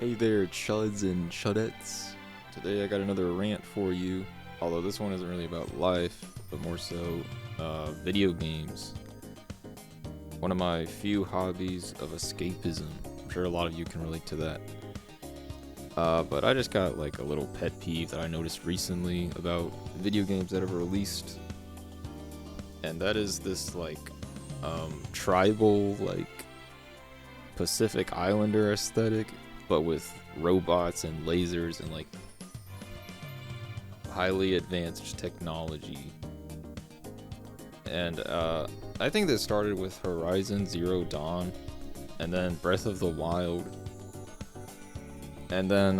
Hey there, chuds and chudettes. Today I got another rant for you, although this one isn't really about life, but more so video games. One of my few hobbies of escapism. I'm sure a lot of you can relate to that. But I just got like a little pet peeve that I noticed recently about video games that have released. And that is this tribal, Pacific Islander aesthetic, but with robots and lasers and highly advanced technology. And I think this started with Horizon Zero Dawn, and then Breath of the Wild, and then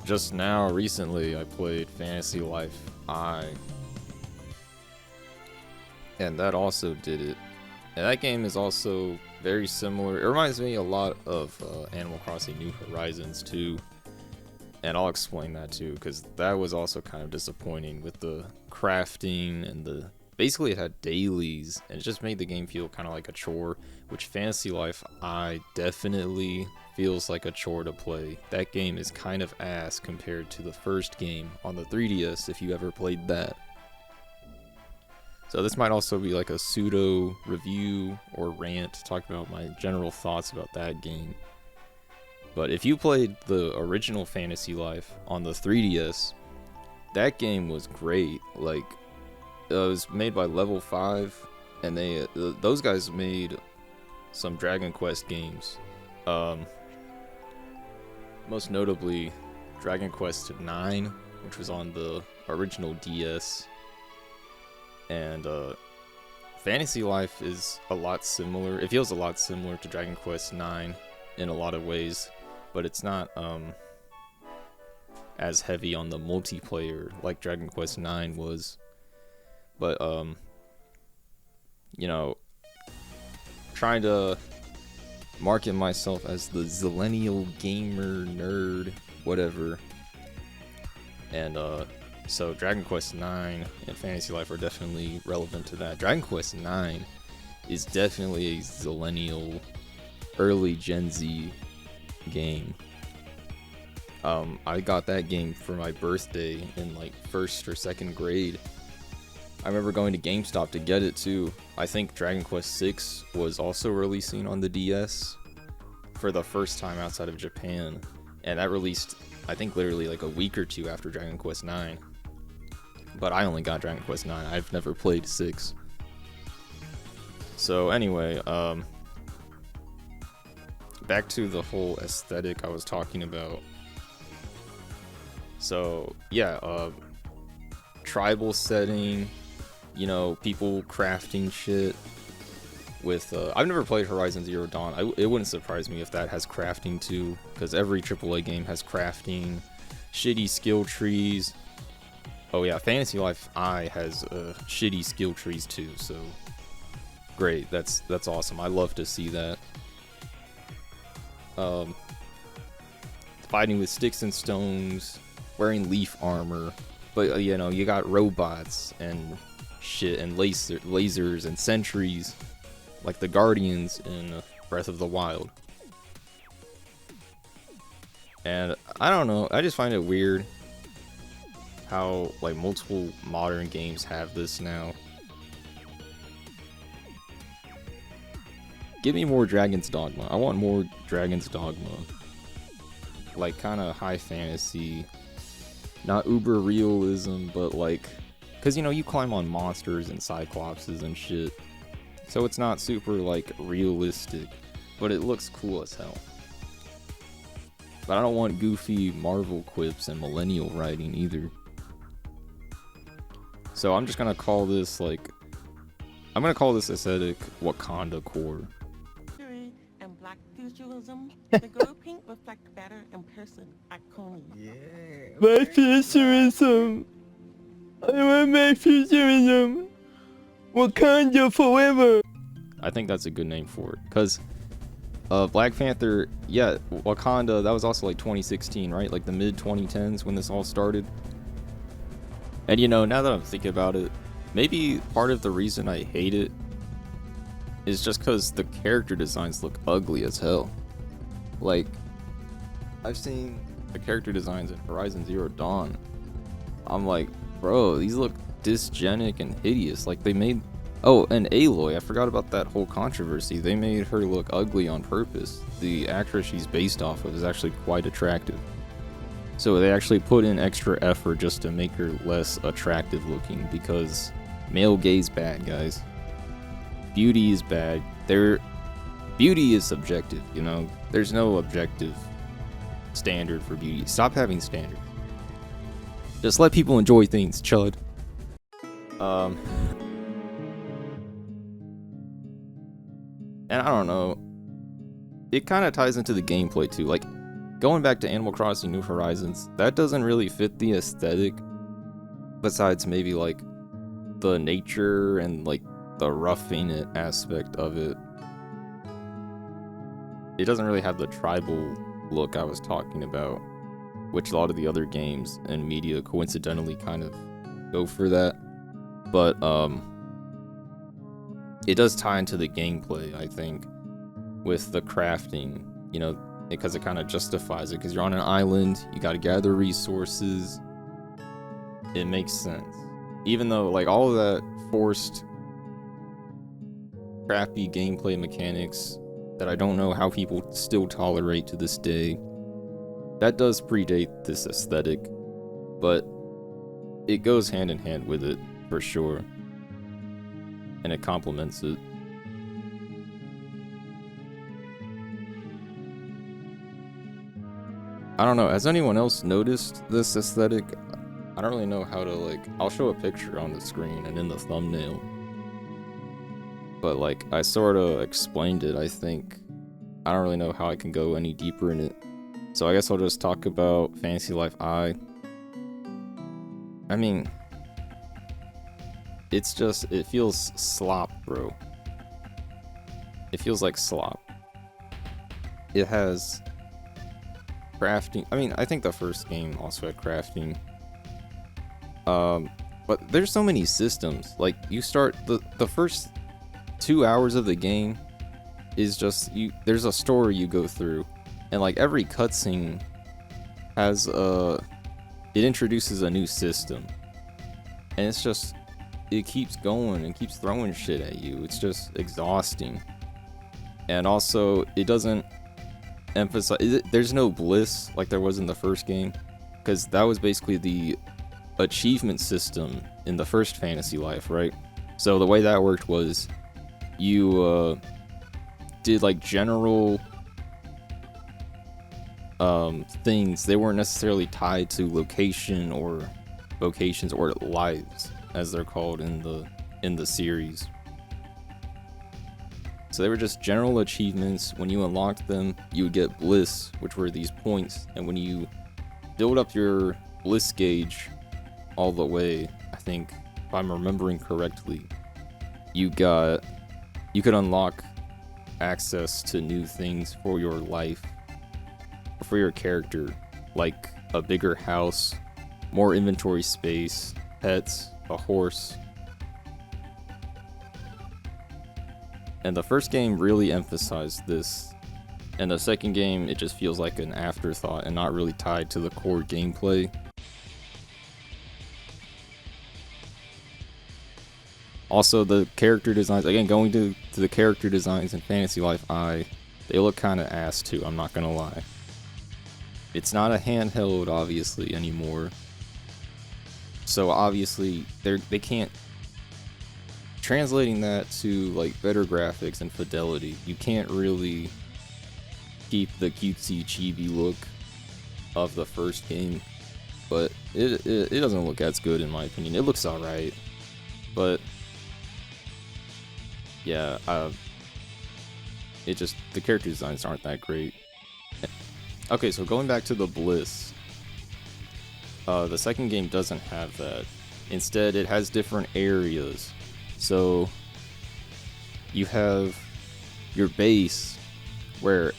just now recently I played Fantasy Life I, and that also did it. And that game is also very similar. It reminds me a lot of Animal Crossing New Horizons too, and I'll explain that too, because that was also kind of disappointing with the crafting and basically it had dailies, and it just made the game feel kind of like a chore, which Fantasy Life I definitely feels like a chore to play. That game is kind of ass compared to the first game on the 3DS, if you ever played that. So this might also be like a pseudo review or rant to talk about my general thoughts about that game. But if you played the original Fantasy Life on the 3DS, that game was great. It was made by Level 5, and those guys made some Dragon Quest games. Most notably Dragon Quest IX, which was on the original DS. And Fantasy Life is a lot similar. It feels a lot similar to Dragon Quest IX in a lot of ways, but it's not as heavy on the multiplayer like Dragon Quest IX was. But trying to market myself as the zillennial gamer nerd, whatever, and so Dragon Quest IX and Fantasy Life are definitely relevant to that. Dragon Quest IX is definitely a zillennial, early Gen Z game. I got that game for my birthday in first or second grade. I remember going to GameStop to get it too. I think Dragon Quest VI was also releasing on the DS for the first time outside of Japan, and that released, I think, literally a week or two after Dragon Quest IX. But I only got Dragon Quest IX. I've never played 6. So anyway, back to the whole aesthetic I was talking about. So yeah, tribal setting, people crafting shit with I've never played Horizon Zero Dawn. It wouldn't surprise me if that has crafting too, because every AAA game has crafting, shitty skill trees. Oh yeah, Fantasy Life I has shitty skill trees too, so great. That's awesome. I love to see that. Fighting with sticks and stones, wearing leaf armor, but you got robots and shit and lasers and sentries like the Guardians in Breath of the Wild. And I don't know, I just find it weird how multiple modern games have this now. Give me more Dragon's Dogma. I want more Dragon's Dogma. Kind of high fantasy, not uber realism, but because you climb on monsters and cyclopses and shit, so it's not super realistic, but it looks cool as hell. But I don't want goofy Marvel quips and millennial writing either. So I'm just gonna call this aesthetic Wakanda core. And black futurism, the girl pink reflect better in person at Coney. Yeah. Black futurism. I want black futurism. Wakanda forever. I think that's a good name for it, because Black Panther, yeah, Wakanda, that was also 2016, right? The mid 2010s when this all started. And now that I'm thinking about it, maybe part of the reason I hate it is just because the character designs look ugly as hell. Like, I've seen the character designs in Horizon Zero Dawn. I'm like, bro, these look dysgenic and hideous. Like they made, oh, and Aloy, I forgot about that whole controversy. They made her look ugly on purpose. The actress she's based off of is actually quite attractive. So they actually put in extra effort just to make her less attractive looking, because male gaze bad, guys. Beauty is bad. Beauty is subjective, you know? There's no objective standard for beauty. Stop having standards. Just let people enjoy things, chud. And I don't know. It kind of ties into the gameplay too. Like, going back to Animal Crossing New Horizons, that doesn't really fit the aesthetic. Besides maybe like the nature and like the roughing it aspect of it. It doesn't really have the tribal look I was talking about, which a lot of the other games and media coincidentally kind of go for that. But it does tie into the gameplay, I think, with the crafting, you know, because it kind of justifies it, because you're on an island, you got to gather resources. It makes sense. Even though, like, all of that forced, crappy gameplay mechanics that I don't know how people still tolerate to this day, that does predate this aesthetic, but it goes hand in hand with it, for sure. And it complements it. I don't know, has anyone else noticed this aesthetic? I don't really know how to, like, I'll show a picture on the screen and in the thumbnail. But, like, I sort of explained it, I think. I don't really know how I can go any deeper in it. So I guess I'll just talk about Fantasy Life I. I mean, it's just, it feels slop, bro. It feels like slop. It has crafting. I mean, I think the first game also had crafting. But there's so many systems. Like, you start, the first 2 hours of the game is just, there's a story you go through. And, like, every cutscene has it introduces a new system. And it's just, it keeps going and keeps throwing shit at you. It's just exhausting. And also, it doesn't emphasize, there's no bliss like there was in the first game, because that was basically the achievement system in the first Fantasy Life, right? So the way that worked was you did like general things. They weren't necessarily tied to location or vocations or lives, as they're called in the series. So they were just general achievements. When you unlocked them, you would get bliss, which were these points. And when you build up your bliss gauge all the way, I think, if I'm remembering correctly, you could unlock access to new things for your life, or for your character, like a bigger house, more inventory space, pets, a horse. And the first game really emphasized this, and the second game, it just feels like an afterthought and not really tied to the core gameplay. Also, the character designs, again, going to the character designs in Fantasy Life I, they look kind of ass too, I'm not gonna lie. It's not a handheld, obviously, anymore. So obviously, they can't, translating that to like better graphics and fidelity, you can't really keep the cutesy chibi look of the first game, but it doesn't look as good in my opinion. It looks alright, but yeah, the character designs aren't that great. Okay, so going back to the bliss, the second game doesn't have that. Instead, it has different areas. So you have your base where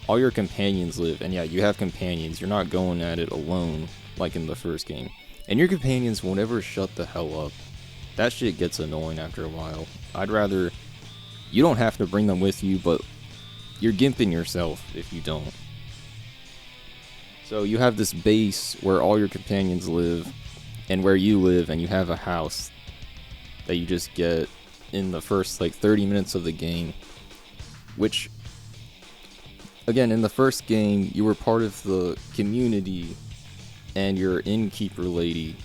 all your companions live, and yeah, you have companions. You're not going at it alone like in the first game, and your companions won't ever shut the hell up. That shit gets annoying after a while. I'd rather, you don't have to bring them with you, but you're gimping yourself if you don't. So you have this base where all your companions live, and where you live, and you have a house that you just get in the first like 30 minutes of the game. Which, again, in the first game, you were part of the community, and your innkeeper lady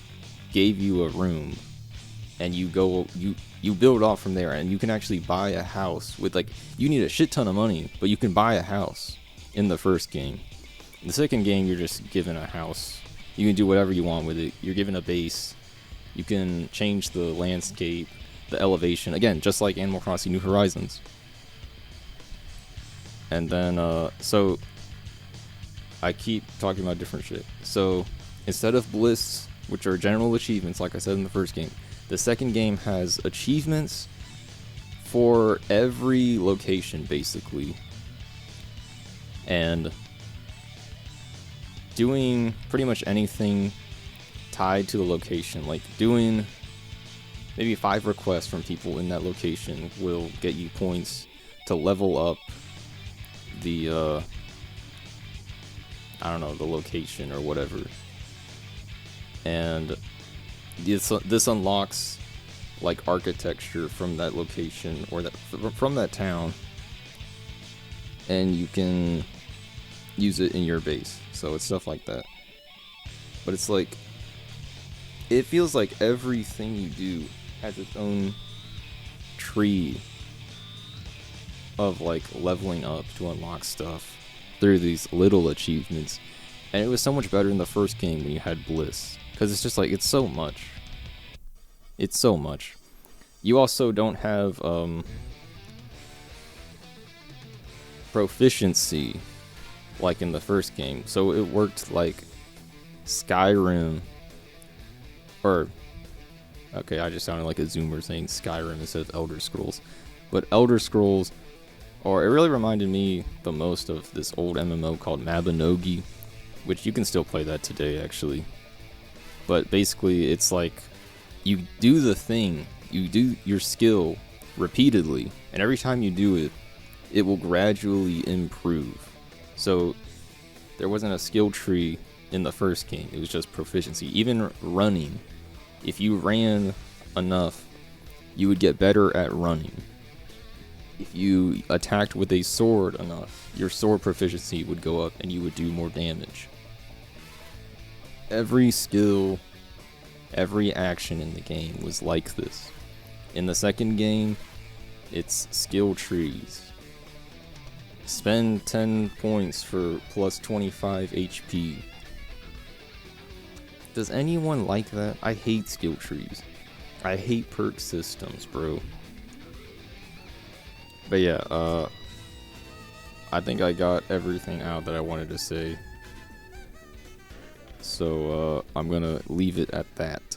gave you a room, and you build off from there, and you can actually buy a house with, like, you need a shit ton of money, but you can buy a house in the first game. In the second game, you're just given a house. You can do whatever you want with it. You're given a base. You can change the landscape, the elevation. Again, just like Animal Crossing New Horizons. And then, so, I keep talking about different shit. So, instead of bliss, which are general achievements, like I said in the first game, the second game has achievements for every location, basically. And doing pretty much anything tied to the location, like doing maybe 5 requests from people in that location will get you points to level up the I don't know, the location or whatever. And this unlocks like architecture from that location or from that town, and you can use it in your base. So it's stuff like that. But it's like, it feels like everything you do has its own tree of like leveling up to unlock stuff through these little achievements. And it was so much better in the first game when you had bliss, because it's just like, it's so much. It's so much. You also don't have proficiency like in the first game. So it worked like Skyrim, or okay, I just sounded like a zoomer saying Skyrim instead of Elder Scrolls. But Elder Scrolls, or it really reminded me the most of this old MMO called Mabinogi, which you can still play that today actually. But basically it's like, you do the thing, you do your skill repeatedly, and every time you do it, it will gradually improve. So there wasn't a skill tree in the first game, it was just proficiency. Even running, if you ran enough, you would get better at running. If you attacked with a sword enough, your sword proficiency would go up and you would do more damage. Every skill, every action in the game was like this. In the second game, it's skill trees. Spend 10 points for plus 25 HP. Does anyone like that? I hate skill trees. I hate perk systems, bro. But yeah, I think I got everything out that I wanted to say. So, I'm gonna leave it at that.